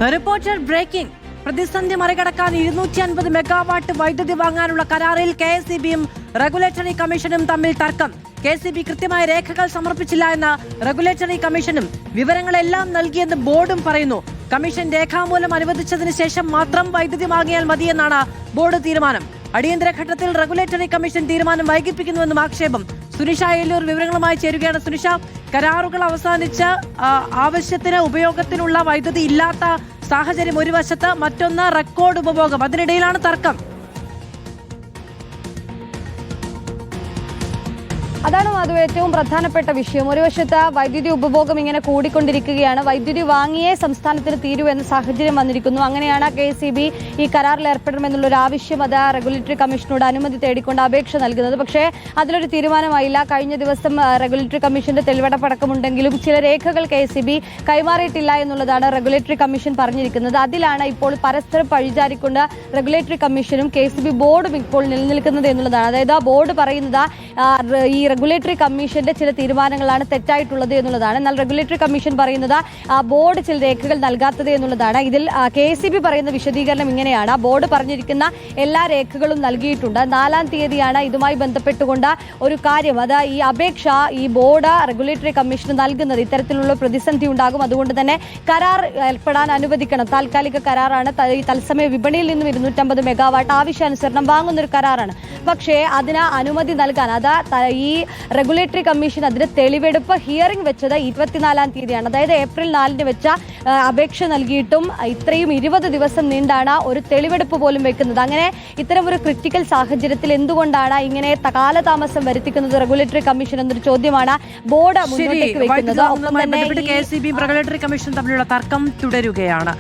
Reporter breaking. പ്രതിസന്ധി മറികടക്കാൻ 250 megawatt വൈദ്യുതി വാങ്ങാനുള്ള കരാറിൽ KSEBയും റെഗുലേറ്ററി കമ്മീഷനും തമ്മിൽ തർക്കം. KSEB കൃത്യമായ രേഖകൾ സമർപ്പിച്ചില്ല എന്ന റെഗുലേറ്ററി കമ്മീഷനും വിവരങ്ങളെല്ലാം നൽകിയെന്ന് ബോർഡും പറയുന്നു. കമ്മീഷൻ രേഖാമൂലം അനുവദിച്ചതിന് ശേഷം മാത്രം വൈദ്യുതി വാങ്ങിയാൽ മതിയെന്നാണ് ബോർഡ് തീരുമാനം. അടിയന്തര ഘട്ടത്തിൽ റെഗുലേറ്ററി കമ്മീഷൻ തീരുമാനം വൈകിപ്പിക്കുന്നുവെന്നും ആക്ഷേപം. സുനിഷ ഏലൂർ വിവരങ്ങളുമായി ചേരുകയാണ്. സുനിഷ, കരാറുകൾ അവസാനിച്ച് ആവശ്യത്തിന് ഉപയോഗത്തിനുള്ള വൈദ്യുതി ഇല്ലാത്ത സാഹചര്യം ഒരു വശത്ത്, മറ്റൊന്ന് റെക്കോർഡ് ഉപഭോഗം, അതിനിടയിലാണ് തർക്കം. അതാണ് അത് ഏറ്റവും പ്രധാനപ്പെട്ട വിഷയം. ഒരു വശത്ത് വൈദ്യുതി ഉപഭോഗം ഇങ്ങനെ കൂടിക്കൊണ്ടിരിക്കുകയാണ്. വൈദ്യുതി വാങ്ങിയേ സംസ്ഥാനത്തിന് തീരൂ എന്ന സാഹചര്യം വന്നിരിക്കുന്നു. അങ്ങനെയാണ് KSEB ഈ കരാറിൽ ഏർപ്പെടണമെന്നുള്ളൊരു ആവശ്യം അത് റെഗുലേറ്ററി കമ്മീഷനോട് അനുമതി തേടിക്കൊണ്ട് അപേക്ഷ നൽകുന്നത്. പക്ഷേ അതിലൊരു തീരുമാനമായില്ല. കഴിഞ്ഞ ദിവസം റെഗുലേറ്ററി കമ്മീഷന്റെ തെളിവെടുപ്പടക്കമുണ്ടെങ്കിലും ചില രേഖകൾ KSEB കൈമാറിയിട്ടില്ല എന്നുള്ളതാണ് റെഗുലേറ്ററി കമ്മീഷൻ പറഞ്ഞിരിക്കുന്നത്. അതിലാണ് ഇപ്പോൾ പരസ്പരം പഴിചാരിക്കൊണ്ട് റെഗുലേറ്ററി കമ്മീഷനും KSEB ബോർഡും ഇപ്പോൾ നിലനിൽക്കുന്നത് എന്നുള്ളതാണ്. അതായത് ബോർഡ് പറയുന്നത് ഈ റെഗുലേറ്ററി കമ്മീഷന്റെ ചില തീരുമാനങ്ങളാണ് തെറ്റായിട്ടുള്ളത് എന്നുള്ളതാണ്. എന്നാൽ റെഗുലേറ്ററി കമ്മീഷൻ പറയുന്നത് ബോർഡ് ചില രേഖകൾ നൽകാത്തത് എന്നുള്ളതാണ്. ഇതിൽ KSEB പറയുന്ന വിശദീകരണം ഇങ്ങനെയാണ്: ബോർഡ് പറഞ്ഞിരിക്കുന്ന എല്ലാ രേഖകളും നൽകിയിട്ടുണ്ട്. 4-ാം തീയതിയാണ് ഇതുമായി ബന്ധപ്പെട്ടുകൊണ്ട് ഒരു കാര്യം, അത് ഈ അപേക്ഷ ഈ ബോർഡ് റെഗുലേറ്ററി കമ്മീഷന് നൽകുന്നത്. ഇത്തരത്തിലുള്ള പ്രതിസന്ധി ഉണ്ടാകും, അതുകൊണ്ട് തന്നെ കരാർ ഏർപ്പെടാൻ അനുവദിക്കണം. താൽക്കാലിക കരാറാണ്. ഈ തത്സമയ വിപണിയിൽ നിന്നും 250 മെഗാവാട്ട് ആവശ്യാനുസരണം വാങ്ങുന്നൊരു കരാറാണ്. പക്ഷേ അതിന് അനുമതി നൽകാൻ ഈ റെഗുലേറ്ററി കമ്മീഷൻ അതിന് തെളിവെടുപ്പ് ഹിയറിംഗ് വെച്ചത് 24-ാം തീയതിയാണ്. അതായത് ഏപ്രിൽ 4-ന് വെച്ച അപേക്ഷ നൽകിയിട്ടും ഇത്രയും 20 ദിവസം നീണ്ടാണ് ഒരു തെളിവെടുപ്പ് പോലും വെക്കുന്നത്. അങ്ങനെ ഇത്തരം ഒരു ക്രിട്ടിക്കൽ സാഹചര്യത്തിൽ എന്തുകൊണ്ടാണ് ഇങ്ങനെ കാലതാമസം വരുത്തിക്കുന്നത് റെഗുലേറ്ററി കമ്മീഷൻ എന്നൊരു ചോദ്യമാണ് ബോർഡ് മുന്നോട്ടേക്ക് വെക്കുന്നത്. KSEB റെഗുലേറ്ററി കമ്മീഷൻ തമ്മിലുള്ള തർക്കം തുടരുകയാണ്.